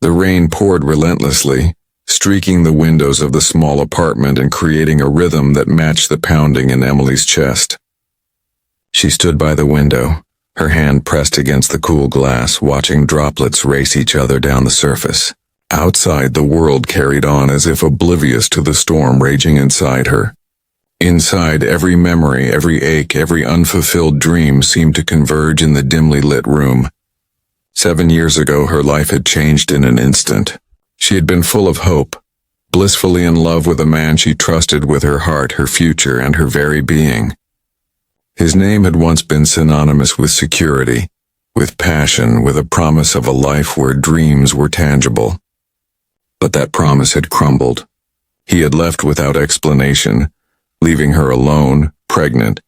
The rain poured relentlessly, streaking the windows of the small apartment and creating a rhythm that matched the pounding in Emily's chest. She stood by the window, her hand pressed against the cool glass, watching droplets race each other down the surface. Outside, the world carried on as if oblivious to the storm raging inside her. Inside, every memory, every ache, every unfulfilled dream seemed to converge in the dimly lit room. 7 years ago, her life had changed in an instant. She had been full of hope, blissfully in love with a man she trusted with her heart, her future, and her very being. His name had once been synonymous with security, with passion, with a promise of a life where dreams were tangible. But that promise had crumbled. He had left without explanation, leaving her alone, pregnant,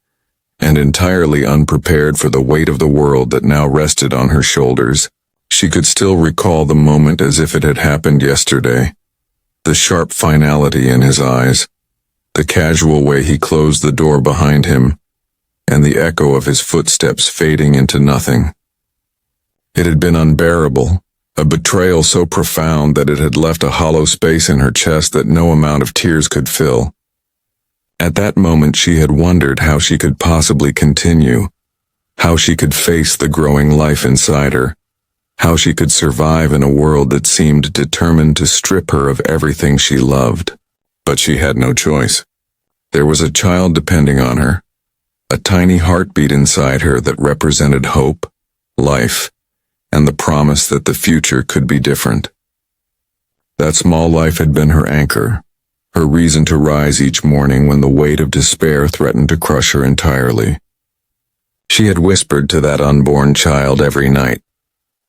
and entirely unprepared for the weight of the world that now rested on her shoulders. She could still recall the moment as if it had happened yesterday. The sharp finality in his eyes, the casual way he closed the door behind him, and the echo of his footsteps fading into nothing. It had been unbearable, a betrayal so profound that it had left a hollow space in her chest that no amount of tears could fill. At that moment she had wondered how she could possibly continue, how she could face the growing life inside her, how she could survive in a world that seemed determined to strip her of everything she loved. But she had no choice. There was a child depending on her, a tiny heartbeat inside her that represented hope, life, and the promise that the future could be different. That small life had been her anchor, her reason to rise each morning when the weight of despair threatened to crush her entirely. She had whispered to that unborn child every night,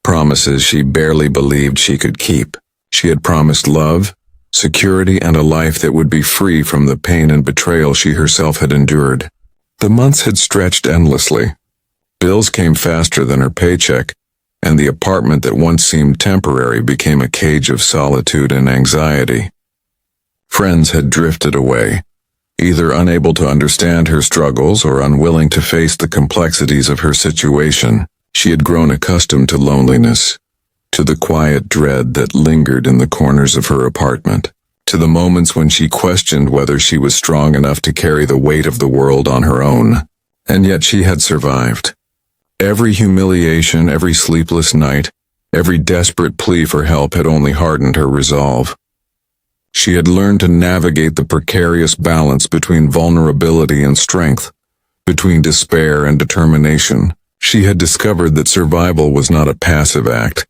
promises she barely believed she could keep. She had promised love, security, and a life that would be free from the pain and betrayal she herself had endured. The months had stretched endlessly. Bills came faster than her paycheck, and the apartment that once seemed temporary became a cage of solitude and anxiety. Friends had drifted away, either unable to understand her struggles or unwilling to face the complexities of her situation. She had grown accustomed to loneliness, to the quiet dread that lingered in the corners of her apartment, to the moments when she questioned whether she was strong enough to carry the weight of the world on her own. And yet she had survived. Every humiliation, every sleepless night, every desperate plea for help had only hardened her resolve. She had learned to navigate the precarious balance between vulnerability and strength, between despair and determination. She had discovered that survival was not a passive act,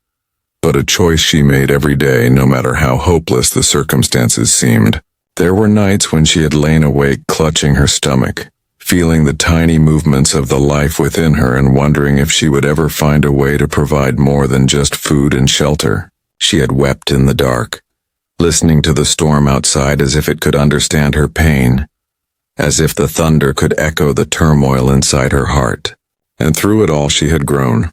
but a choice she made every day, no matter how hopeless the circumstances seemed. There were nights when she had lain awake clutching her stomach, feeling the tiny movements of the life within her and wondering if she would ever find a way to provide more than just food and shelter. She had wept in the dark, listening to the storm outside as if it could understand her pain, as if the thunder could echo the turmoil inside her heart. And through it all she had grown.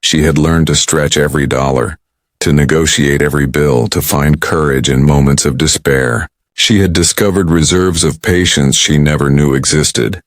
She had learned to stretch every dollar, to negotiate every bill, to find courage in moments of despair. She had discovered reserves of patience she never knew existed,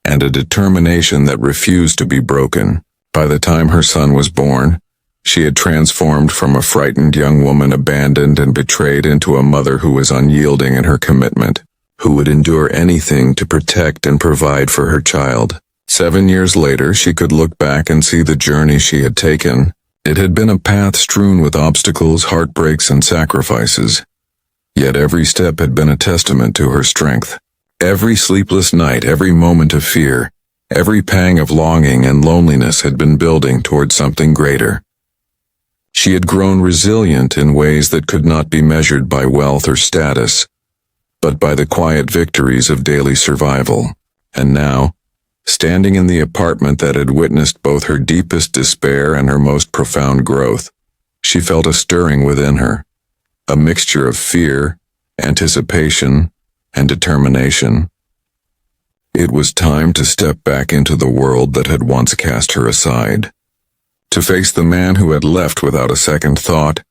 and a determination that refused to be broken. By the time her son was born, she had transformed from a frightened young woman abandoned and betrayed into a mother who was unyielding in her commitment, who would endure anything to protect and provide for her child. 7 years later, she could look back and see the journey she had taken. It had been a path strewn with obstacles, heartbreaks, and sacrifices. Yet every step had been a testament to her strength. Every sleepless night, every moment of fear, every pang of longing and loneliness had been building toward something greater. She had grown resilient in ways that could not be measured by wealth or status, but by the quiet victories of daily survival. And now, standing in the apartment that had witnessed both her deepest despair and her most profound growth, she felt a stirring within her, a mixture of fear, anticipation, and determination. It was time to step back into the world that had once cast her aside, to face the man who had left without a second thought,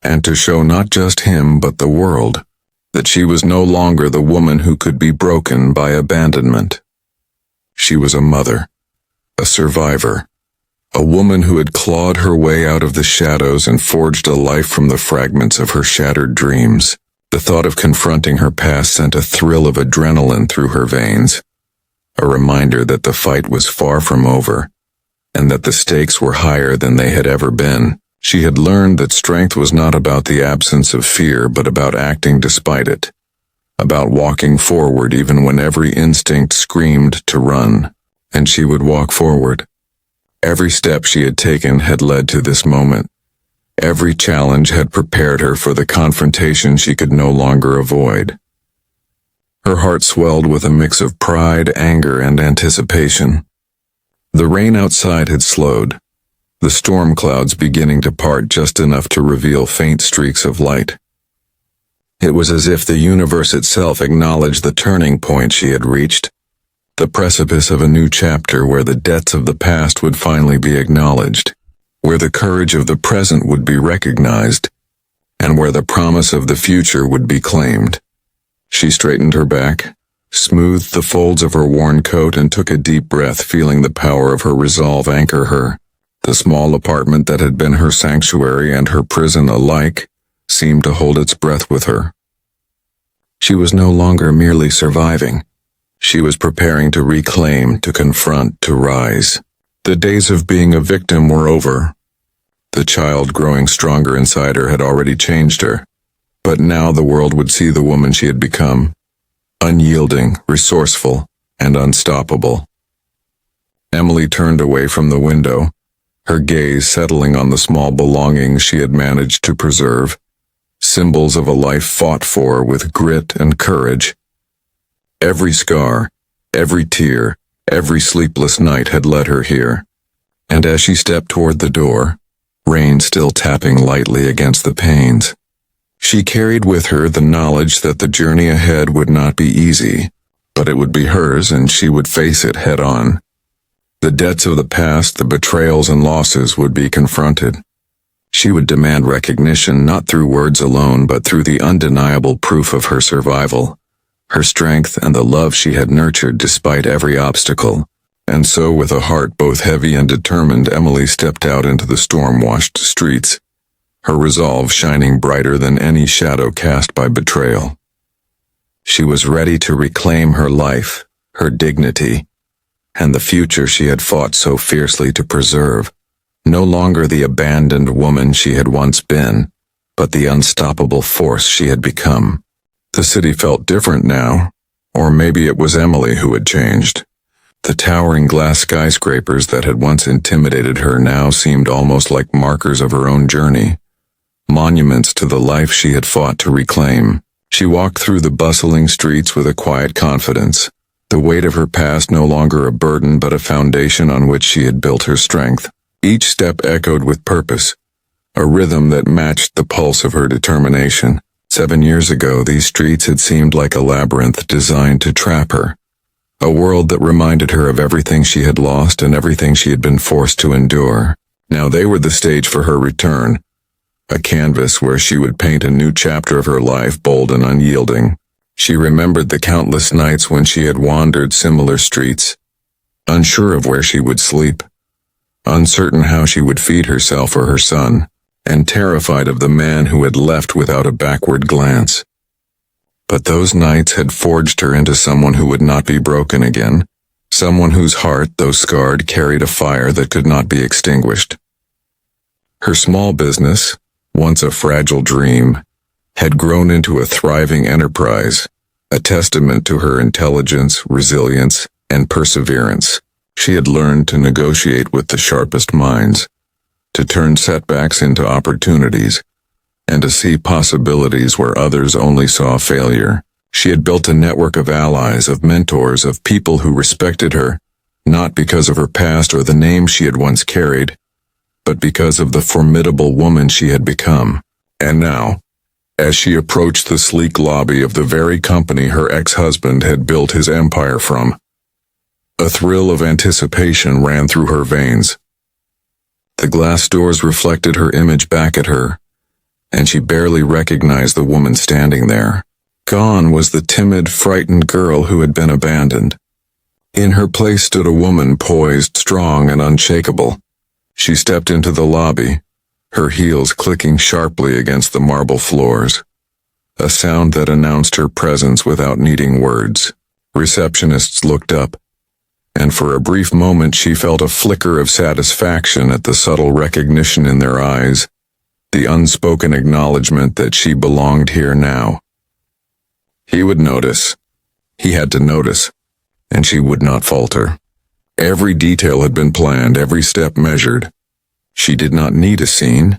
and to show not just him but the world that she was no longer the woman who could be broken by abandonment. She was a mother, a survivor, A woman who had clawed her way out of the shadows and forged a life from the fragments of her shattered dreams. The thought of confronting her past sent a thrill of adrenaline through her veins, a reminder that the fight was far from over, and that the stakes were higher than they had ever been. She had learned that strength was not about the absence of fear, but about acting despite it, about walking forward even when every instinct screamed to run. And she would walk forward. Every step she had taken had led to this moment. Every challenge had prepared her for the confrontation she could no longer avoid. Her heart swelled with a mix of pride, anger, and anticipation. The rain outside had slowed, the storm clouds beginning to part just enough to reveal faint streaks of light. It was as if the universe itself acknowledged the turning point she had reached, the precipice of a new chapter where the debts of the past would finally be acknowledged, where the courage of the present would be recognized, and where the promise of the future would be claimed. She straightened her back, smoothed the folds of her worn coat, and took a deep breath, feeling the power of her resolve anchor her. The small apartment that had been her sanctuary and her prison alike seemed to hold its breath with her. She was no longer merely surviving. She was preparing to reclaim, to confront, to rise. The days of being a victim were over. The child growing stronger inside her had already changed her, but now the world would see the woman she had become, unyielding, resourceful, and unstoppable. Emily turned away from the window, her gaze settling on the small belongings she had managed to preserve, symbols of a life fought for with grit and courage. Every scar, every tear, every sleepless night had led her here, and as she stepped toward the door, rain still tapping lightly against the panes, she carried with her the knowledge that the journey ahead would not be easy, but it would be hers and she would face it head on. The debts of the past, the betrayals and losses would be confronted. She would demand recognition not through words alone, but through the undeniable proof of her survival, her strength, and the love she had nurtured despite every obstacle. And so, with a heart both heavy and determined, Emily stepped out into the storm-washed streets, her resolve shining brighter than any shadow cast by betrayal. She was ready to reclaim her life, her dignity, and the future she had fought so fiercely to preserve. No longer the abandoned woman she had once been, but the unstoppable force she had become. The city felt different now, or maybe it was Emily who had changed. The towering glass skyscrapers that had once intimidated her now seemed almost like markers of her own journey, monuments to the life she had fought to reclaim. She walked through the bustling streets with a quiet confidence, the weight of her past no longer a burden but a foundation on which she had built her strength. Each step echoed with purpose, a rhythm that matched the pulse of her determination. 7 years ago, these streets had seemed like a labyrinth designed to trap her, a world that reminded her of everything she had lost and everything she had been forced to endure. Now they were the stage for her return, a canvas where she would paint a new chapter of her life, bold and unyielding. She remembered the countless nights when she had wandered similar streets, unsure of where she would sleep, uncertain how she would feed herself or her son, and terrified of the man who had left without a backward glance. But those nights had forged her into someone who would not be broken again, someone whose heart, though scarred, carried a fire that could not be extinguished. Her small business, once a fragile dream, had grown into a thriving enterprise, a testament to her intelligence, resilience, and perseverance. She had learned to negotiate with the sharpest minds, to turn setbacks into opportunities, and to see possibilities where others only saw failure. She had built a network of allies, of mentors, of people who respected her, not because of her past or the name she had once carried, but because of the formidable woman she had become. And now, as she approached the sleek lobby of the very company her ex-husband had built his empire from, a thrill of anticipation ran through her veins. The glass doors reflected her image back at her, and she barely recognized the woman standing there. Gone was the timid, frightened girl who had been abandoned. In her place stood a woman poised, strong, and unshakable, She stepped into the lobby, her heels clicking sharply against the marble floors, a sound that announced her presence without needing words. Receptionists looked up, and for a brief moment she felt a flicker of satisfaction at the subtle recognition in their eyes, the unspoken acknowledgement that she belonged here now. He would notice. He had to notice, and she would not falter. Every detail had been planned, every step measured. She did not need a scene,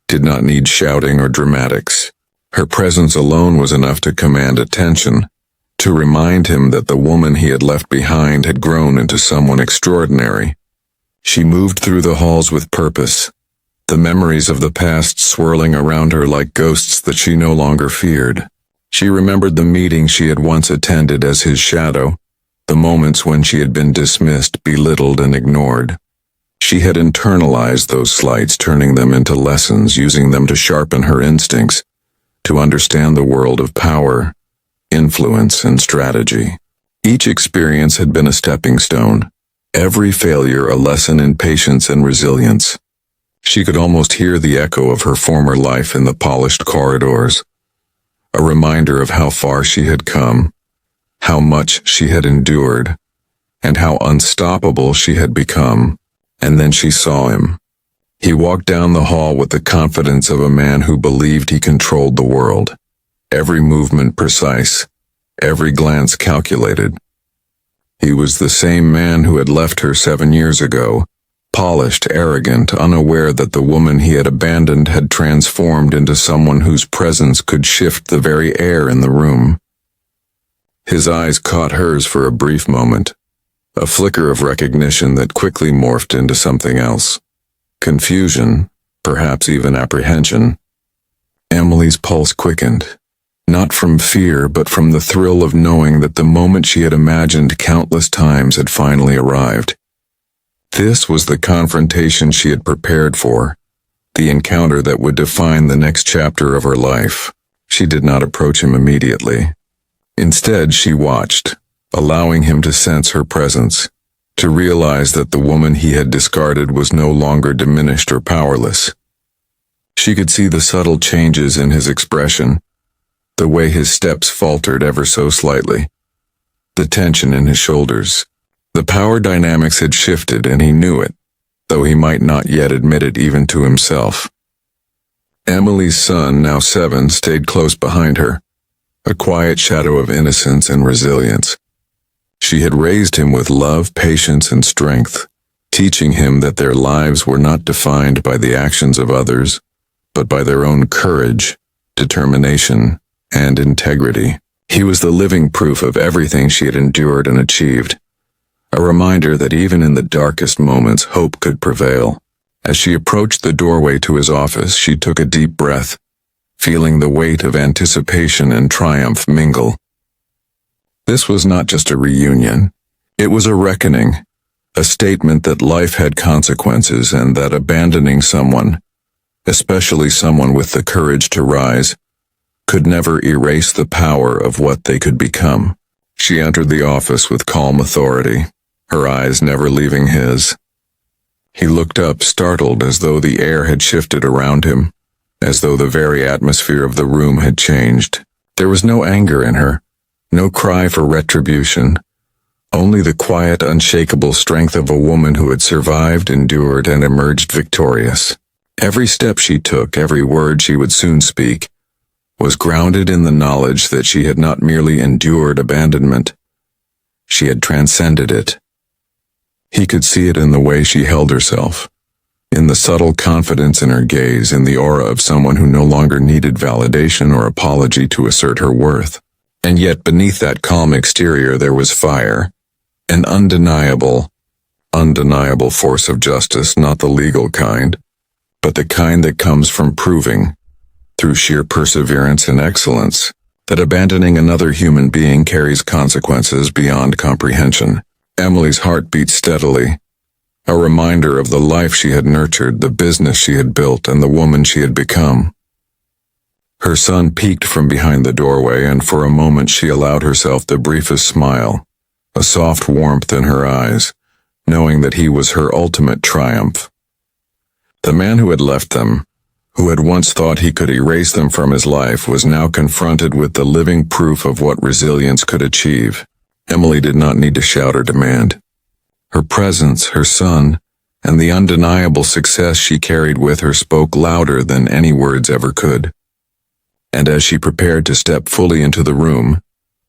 did not need shouting or dramatics. Her presence alone was enough to command attention, to remind him that the woman he had left behind had grown into someone extraordinary. She moved through the halls with purpose, the memories of the past swirling around her like ghosts that she no longer feared. She remembered the meeting she had once attended as his shadow, the moments when she had been dismissed, belittled, and ignored. She had internalized those slights, turning them into lessons, using them to sharpen her instincts, to understand the world of power, influence, and strategy. Each experience had been a stepping stone, every failure a lesson in patience and resilience. She could almost hear the echo of her former life in the polished corridors, a reminder of how far she had come, how much she had endured, and how unstoppable she had become. And then she saw him. He walked down the hall with the confidence of a man who believed he controlled the world, every movement precise, every glance calculated. He was the same man who had left her 7 years ago, polished, arrogant, unaware that the woman he had abandoned had transformed into someone whose presence could shift the very air in the room. His eyes caught hers for a brief moment, a flicker of recognition that quickly morphed into something else. Confusion, perhaps even apprehension. Emily's pulse quickened, not from fear but from the thrill of knowing that the moment she had imagined countless times had finally arrived. This was the confrontation she had prepared for, the encounter that would define the next chapter of her life. She did not approach him immediately. Instead, she watched, allowing him to sense her presence, to realize that the woman he had discarded was no longer diminished or powerless. She could see the subtle changes in his expression, the way his steps faltered ever so slightly, the tension in his shoulders. The power dynamics had shifted and he knew it, though he might not yet admit it even to himself. Emily's son, now 7, stayed close behind her, a quiet shadow of innocence and resilience. She had raised him with love, patience, and strength, teaching him that their lives were not defined by the actions of others, but by their own courage, determination, and integrity. He was the living proof of everything she had endured and achieved, a reminder that even in the darkest moments hope could prevail. As she approached the doorway to his office, she took a deep breath, feeling the weight of anticipation and triumph mingle. This was not just a reunion. It was a reckoning, a statement that life had consequences and that abandoning someone, especially someone with the courage to rise, could never erase the power of what they could become. She entered the office with calm authority, her eyes never leaving his. He looked up, startled, as though the air had shifted around him, as though the very atmosphere of the room had changed. There was no anger in her, no cry for retribution, only the quiet, unshakable strength of a woman who had survived, endured, and emerged victorious. Every step she took, every word she would soon speak, was grounded in the knowledge that she had not merely endured abandonment, she had transcended it. He could see it in the way she held herself, in the subtle confidence in her gaze, in the aura of someone who no longer needed validation or apology to assert her worth. And yet beneath that calm exterior there was fire, an undeniable force of justice, not the legal kind, but the kind that comes from proving, through sheer perseverance and excellence, that abandoning another human being carries consequences beyond comprehension. Emily's heart beat steadily, a reminder of the life she had nurtured, the business she had built, and the woman she had become. Her son peeked from behind the doorway, and for a moment she allowed herself the briefest smile, a soft warmth in her eyes, knowing that he was her ultimate triumph. The man who had left them, who had once thought he could erase them from his life, was now confronted with the living proof of what resilience could achieve. Emily did not need to shout or demand. Her presence, her son, and the undeniable success she carried with her spoke louder than any words ever could. And as she prepared to step fully into the room,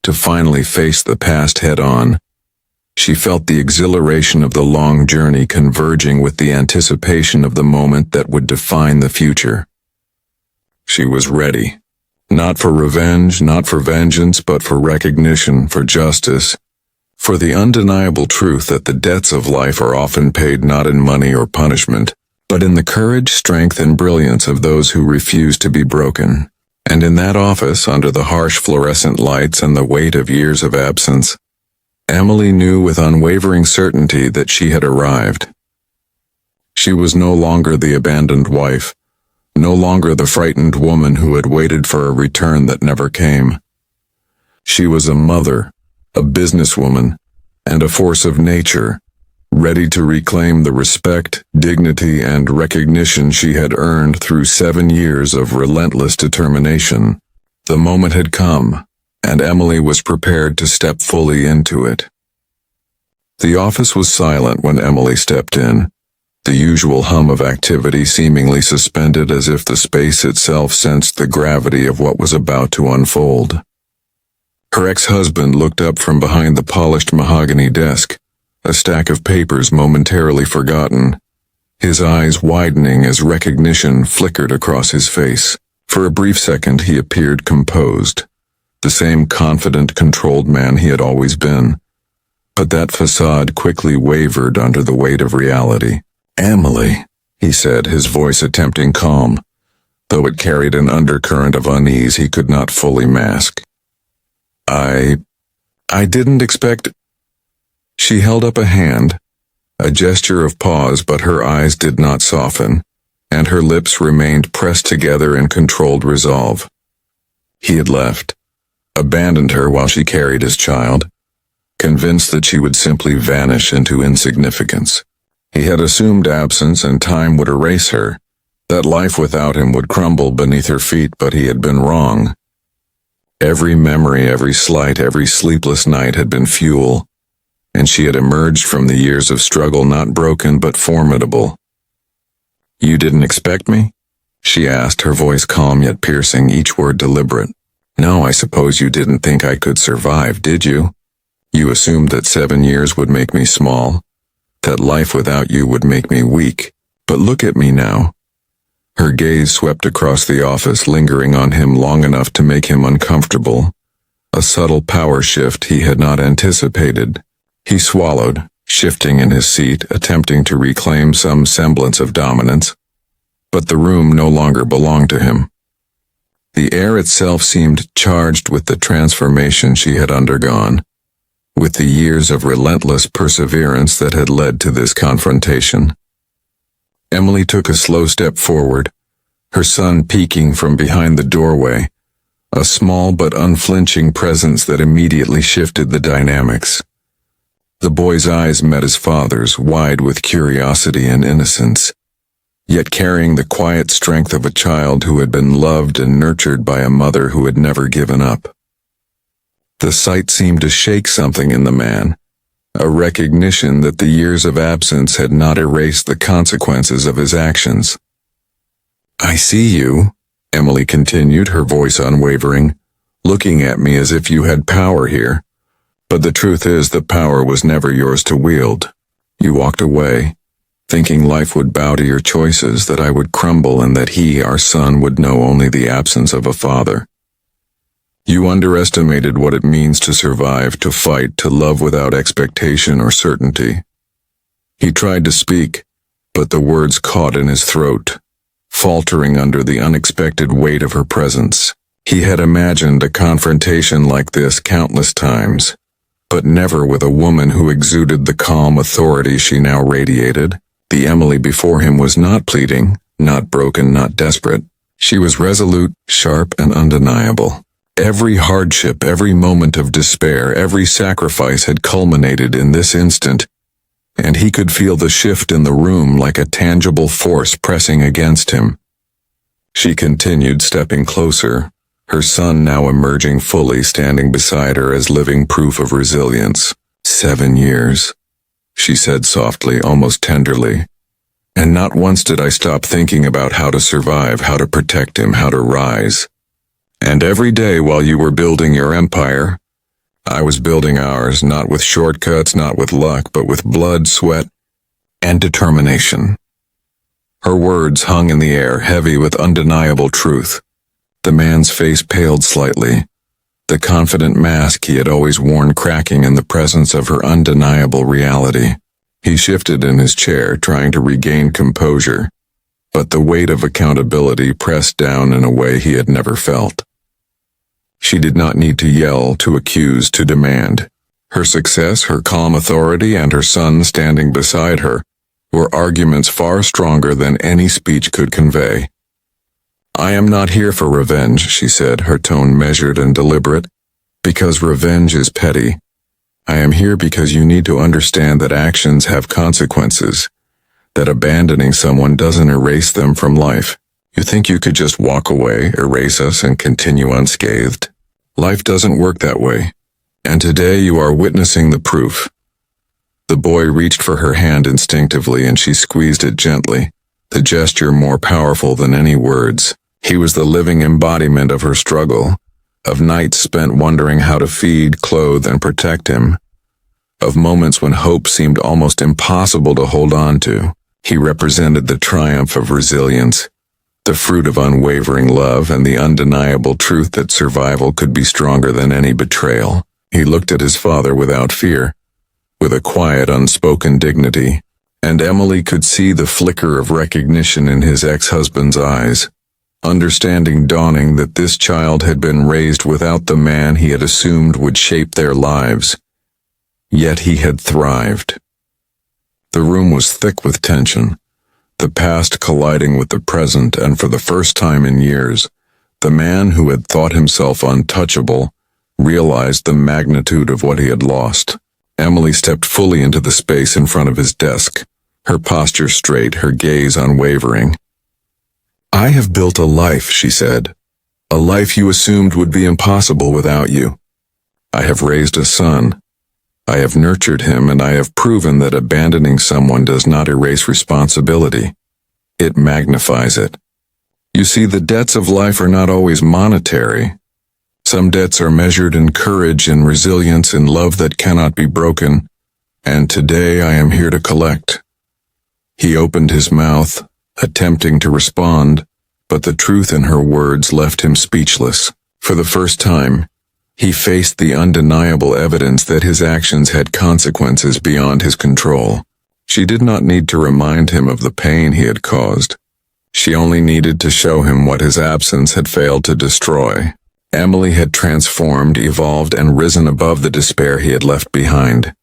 to finally face the past head-on, she felt the exhilaration of the long journey converging with the anticipation of the moment that would define the future. She was ready. Not for revenge, not for vengeance, but for recognition, for justice, for the undeniable truth that the debts of life are often paid not in money or punishment, but in the courage, strength, and brilliance of those who refuse to be broken. And in that office, under the harsh fluorescent lights and the weight of years of absence, Emily knew with unwavering certainty that she had arrived. She was no longer the abandoned wife, no longer the frightened woman who had waited for a return that never came. She was a mother, a businesswoman, and a force of nature, ready to reclaim the respect, dignity, and recognition she had earned through 7 years of relentless determination. The moment had come, and Emily was prepared to step fully into it. The office was silent when Emily stepped in, the usual hum of activity seemingly suspended as if the space itself sensed the gravity of what was about to unfold. Her ex-husband looked up from behind the polished mahogany desk, a stack of papers momentarily forgotten, his eyes widening as recognition flickered across his face. For a brief second he appeared composed, the same confident, controlled man he had always been. But that facade quickly wavered under the weight of reality. "Emily," he said, his voice attempting calm, though it carried an undercurrent of unease he could not fully mask. I didn't expect—" She held up a hand, a gesture of pause, but her eyes did not soften, and her lips remained pressed together in controlled resolve. He had left, abandoned her while she carried his child, convinced that she would simply vanish into insignificance. He had assumed absence and time would erase her, that life without him would crumble beneath her feet, but he had been wrong. Every memory, every slight, every sleepless night had been fuel, and she had emerged from the years of struggle not broken but formidable. "You didn't expect me?" she asked, her voice calm yet piercing, each word deliberate. "No, I suppose you didn't think I could survive, did you? You assumed that 7 years would make me small, that life without you would make me weak. But look at me now." Her gaze swept across the office, lingering on him long enough to make him uncomfortable, a subtle power shift he had not anticipated. He swallowed, shifting in his seat, attempting to reclaim some semblance of dominance. But the room no longer belonged to him. The air itself seemed charged with the transformation she had undergone, with the years of relentless perseverance that had led to this confrontation. Emily took a slow step forward, her son peeking from behind the doorway, a small but unflinching presence that immediately shifted the dynamics. The boy's eyes met his father's, wide with curiosity and innocence, yet carrying the quiet strength of a child who had been loved and nurtured by a mother who had never given up. The sight seemed to shake something in the man, a recognition that the years of absence had not erased the consequences of his actions. "I see you," Emily continued, her voice unwavering, "looking at me as if you had power here. But the truth is the power was never yours to wield. You walked away, thinking life would bow to your choices, that I would crumble, and that he, our son, would know only the absence of a father. You underestimated what it means to survive, to fight, to love without expectation or certainty." He tried to speak, but the words caught in his throat, faltering under the unexpected weight of her presence. He had imagined a confrontation like this countless times, but never with a woman who exuded the calm authority she now radiated. The Emily before him was not pleading, not broken, not desperate. She was resolute, sharp, and undeniable. Every hardship, every moment of despair, every sacrifice had culminated in this instant, and he could feel the shift in the room like a tangible force pressing against him. She continued, stepping closer, her son now emerging fully, standing beside her as living proof of resilience. 7 years, she said softly, almost tenderly. And not once did I stop thinking about how to survive, how to protect him, how to rise. And every day while you were building your empire, I was building ours, not with shortcuts, not with luck, but with blood, sweat, and determination. Her words hung in the air, heavy with undeniable truth. The man's face paled slightly, the confident mask he had always worn cracking in the presence of her undeniable reality. He shifted in his chair, trying to regain composure, but the weight of accountability pressed down in a way he had never felt. She did not need to yell, to accuse, to demand. Her success, her calm authority, and her son standing beside her were arguments far stronger than any speech could convey. I am not here for revenge, she said, her tone measured and deliberate, because revenge is petty. I am here because you need to understand that actions have consequences, that abandoning someone doesn't erase them from life. You think you could just walk away, erase us, and continue unscathed? Life doesn't work that way, and today you are witnessing the proof. The boy reached for her hand instinctively, and she squeezed it gently, the gesture more powerful than any words. He was the living embodiment of her struggle, of nights spent wondering how to feed, clothe, and protect him, of moments when hope seemed almost impossible to hold on to. He represented the triumph of resilience, the fruit of unwavering love, and the undeniable truth that survival could be stronger than any betrayal. He looked at his father without fear, with a quiet, unspoken dignity, and Emily could see the flicker of recognition in his ex-husband's eyes, understanding dawning that this child had been raised without the man he had assumed would shape their lives. Yet he had thrived. The room was thick with tension, the past colliding with the present, and for the first time in years, the man who had thought himself untouchable realized the magnitude of what he had lost. Emily stepped fully into the space in front of his desk, her posture straight, her gaze unwavering. I have built a life, she said, a life you assumed would be impossible without you. I have raised a son. I have nurtured him, and I have proven that abandoning someone does not erase responsibility. It magnifies it. You see, the debts of life are not always monetary. Some debts are measured in courage, in resilience, in love that cannot be broken, and today I am here to collect. He opened his mouth, attempting to respond, but the truth in her words left him speechless. For the first time, he faced the undeniable evidence that his actions had consequences beyond his control. She did not need to remind him of the pain he had caused. She only needed to show him what his absence had failed to destroy. Emily had transformed, evolved, and risen above the despair he had left behind.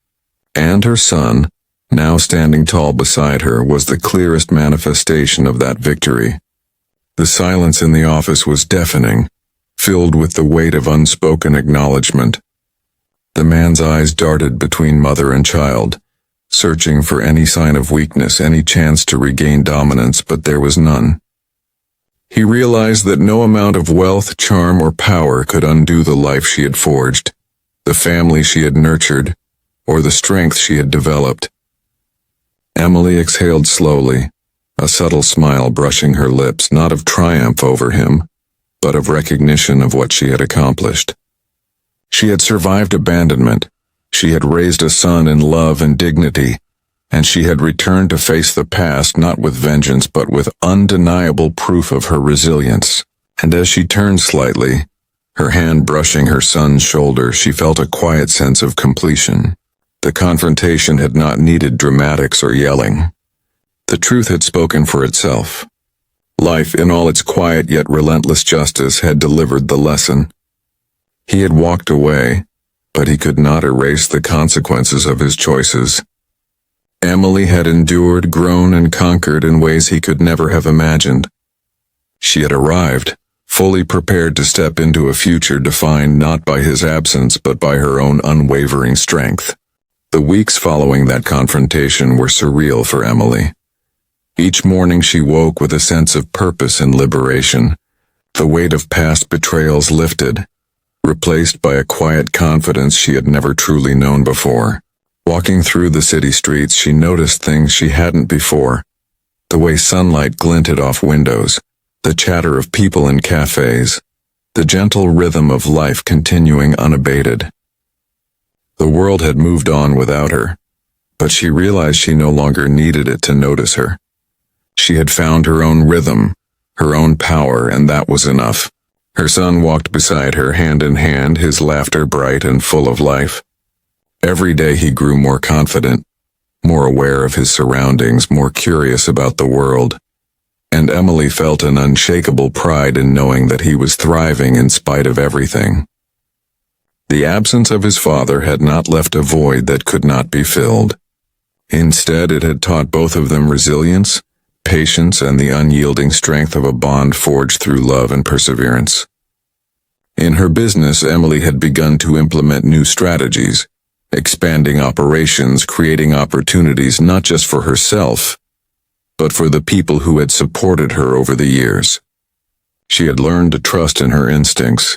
And her son, now standing tall beside her, was the clearest manifestation of that victory. The silence in the office was deafening, filled with the weight of unspoken acknowledgement. The man's eyes darted between mother and child, searching for any sign of weakness, any chance to regain dominance, but there was none. He realized that no amount of wealth, charm, or power could undo the life she had forged, the family she had nurtured, or the strength she had developed. Emily exhaled slowly, a subtle smile brushing her lips, not of triumph over him, but of recognition of what she had accomplished. She had survived abandonment, she had raised a son in love and dignity, and she had returned to face the past not with vengeance but with undeniable proof of her resilience. And as she turned slightly, her hand brushing her son's shoulder, she felt a quiet sense of completion. The confrontation had not needed dramatics or yelling. The truth had spoken for itself. Life, in all its quiet yet relentless justice, had delivered the lesson. He had walked away, but he could not erase the consequences of his choices. Emily had endured, grown, and conquered in ways he could never have imagined. She had arrived, fully prepared to step into a future defined not by his absence but by her own unwavering strength. The weeks following that confrontation were surreal for Emily. Each morning she woke with a sense of purpose and liberation. The weight of past betrayals lifted, replaced by a quiet confidence she had never truly known before. Walking through the city streets, she noticed things she hadn't before. The way sunlight glinted off windows, the chatter of people in cafes, the gentle rhythm of life continuing unabated. The world had moved on without her, but she realized she no longer needed it to notice her. She had found her own rhythm, her own power, and that was enough. Her son walked beside her, hand in hand, his laughter bright and full of life. Every day he grew more confident, more aware of his surroundings, more curious about the world. And Emily felt an unshakable pride in knowing that he was thriving in spite of everything. The absence of his father had not left a void that could not be filled. Instead, it had taught both of them resilience, patience, and the unyielding strength of a bond forged through love and perseverance. In her business, Emily had begun to implement new strategies, expanding operations, creating opportunities not just for herself, but for the people who had supported her over the years. She had learned to trust in her instincts,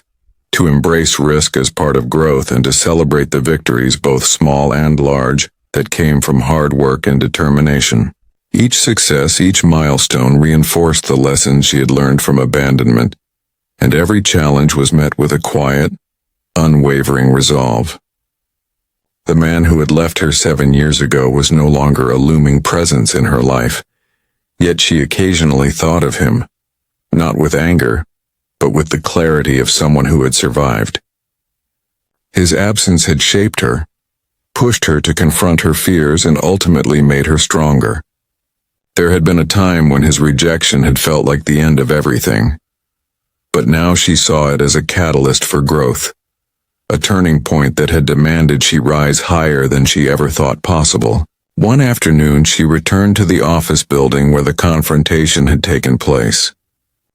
to embrace risk as part of growth, and to celebrate the victories, both small and large, that came from hard work and determination. Each success, each milestone reinforced the lessons she had learned from abandonment, and every challenge was met with a quiet, unwavering resolve. The man who had left her 7 years ago was no longer a looming presence in her life, yet she occasionally thought of him, not with anger, but with the clarity of someone who had survived. His absence had shaped her, pushed her to confront her fears, and ultimately made her stronger. There had been a time when his rejection had felt like the end of everything, but now she saw it as a catalyst for growth, a turning point that had demanded she rise higher than she ever thought possible. One afternoon, she returned to the office building where the confrontation had taken place.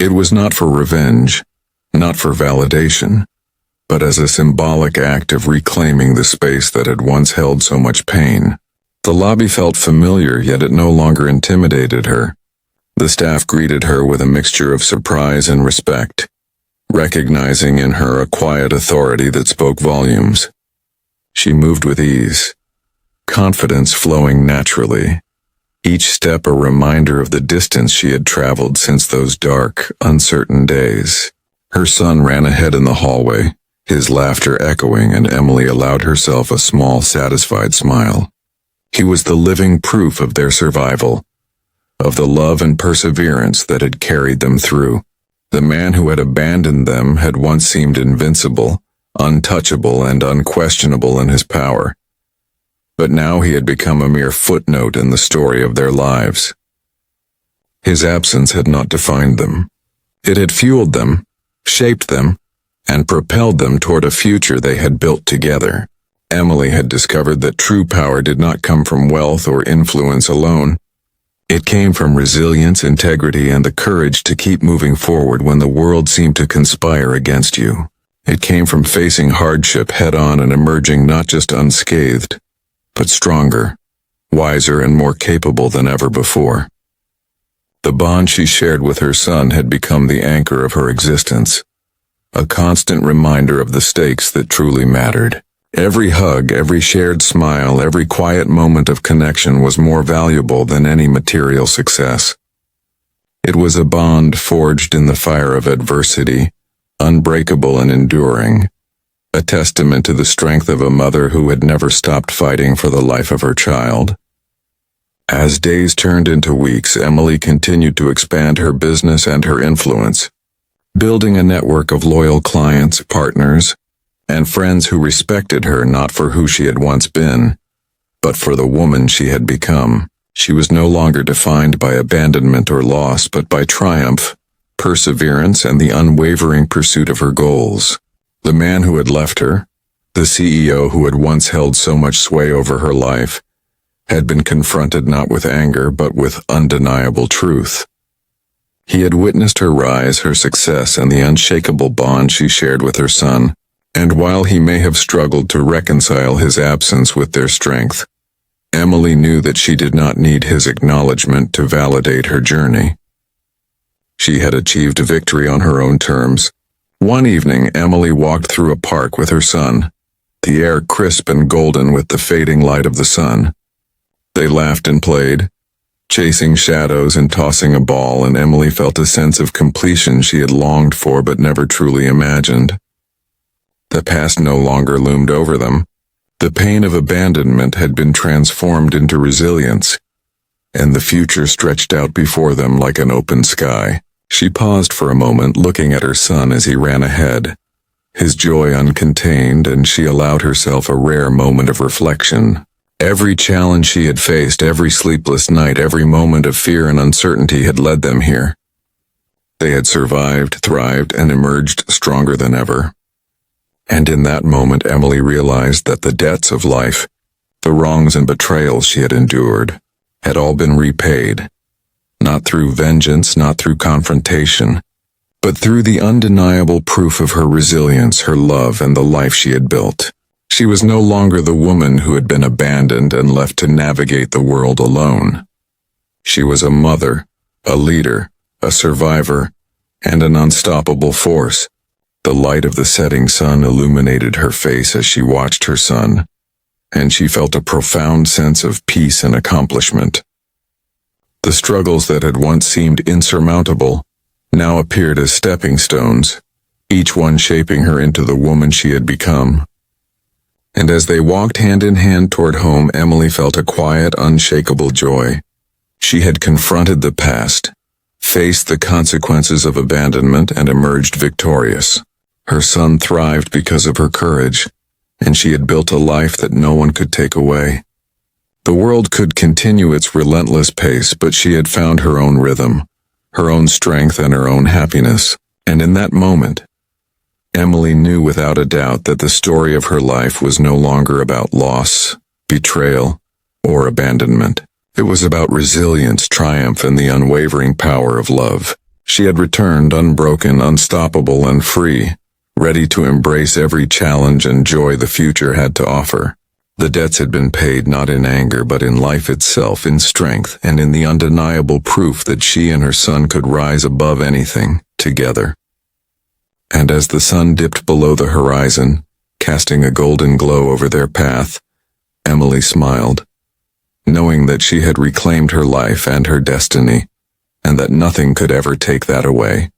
It was not for revenge, not for validation, but as a symbolic act of reclaiming the space that had once held so much pain. The lobby felt familiar, yet it no longer intimidated her. The staff greeted her with a mixture of surprise and respect, recognizing in her a quiet authority that spoke volumes. She moved with ease, confidence flowing naturally, each step a reminder of the distance she had traveled since those dark, uncertain days. Her son ran ahead in the hallway, his laughter echoing, and Emily allowed herself a small, satisfied smile. He was the living proof of their survival, of the love and perseverance that had carried them through. The man who had abandoned them had once seemed invincible, untouchable, and unquestionable in his power. But now he had become a mere footnote in the story of their lives. His absence had not defined them. It had fueled them, shaped them, and propelled them toward a future they had built together. Emily had discovered that true power did not come from wealth or influence alone. It came from resilience, integrity, and the courage to keep moving forward when the world seemed to conspire against you. It came from facing hardship head-on and emerging not just unscathed, but stronger, wiser, and more capable than ever before. The bond she shared with her son had become the anchor of her existence, a constant reminder of the stakes that truly mattered. Every hug, every shared smile, every quiet moment of connection was more valuable than any material success. It was a bond forged in the fire of adversity, unbreakable and enduring, a testament to the strength of a mother who had never stopped fighting for the life of her child. As days turned into weeks, Emily continued to expand her business and her influence, building a network of loyal clients, partners, and friends who respected her not for who she had once been, but for the woman she had become. She was no longer defined by abandonment or loss, but by triumph, perseverance, and the unwavering pursuit of her goals. The man who had left her, the CEO who had once held so much sway over her life, had been confronted not with anger, but with undeniable truth. He had witnessed her rise, her success, and the unshakable bond she shared with her son. And while he may have struggled to reconcile his absence with their strength, Emily knew that she did not need his acknowledgement to validate her journey. She had achieved a victory on her own terms. One evening, Emily walked through a park with her son, the air crisp and golden with the fading light of the sun. They laughed and played, chasing shadows and tossing a ball, and Emily felt a sense of completion she had longed for but never truly imagined. The past no longer loomed over them. The pain of abandonment had been transformed into resilience, and the future stretched out before them like an open sky. She paused for a moment, looking at her son as he ran ahead, his joy uncontained, and she allowed herself a rare moment of reflection. Every challenge she had faced, every sleepless night, every moment of fear and uncertainty had led them here. They had survived, thrived, and emerged stronger than ever. And in that moment, Emily realized that the debts of life, the wrongs and betrayals she had endured, had all been repaid. Not through vengeance, not through confrontation, but through the undeniable proof of her resilience, her love, and the life she had built. She was no longer the woman who had been abandoned and left to navigate the world alone. She was a mother, a leader, a survivor, and an unstoppable force. The light of the setting sun illuminated her face as she watched her son, and she felt a profound sense of peace and accomplishment. The struggles that had once seemed insurmountable now appeared as stepping stones, each one shaping her into the woman she had become. And as they walked hand in hand toward home, Emily felt a quiet, unshakable joy. She had confronted the past, faced the consequences of abandonment, and emerged victorious. Her son thrived because of her courage, and she had built a life that no one could take away. The world could continue its relentless pace, but she had found her own rhythm, her own strength, and her own happiness. And in that moment, Emily knew without a doubt that the story of her life was no longer about loss, betrayal, or abandonment. It was about resilience, triumph, and the unwavering power of love. She had returned unbroken, unstoppable, and free, ready to embrace every challenge and joy the future had to offer. The debts had been paid not in anger but in life itself, in strength, and in the undeniable proof that she and her son could rise above anything, together. And as the sun dipped below the horizon, casting a golden glow over their path, Emily smiled, knowing that she had reclaimed her life and her destiny, and that nothing could ever take that away.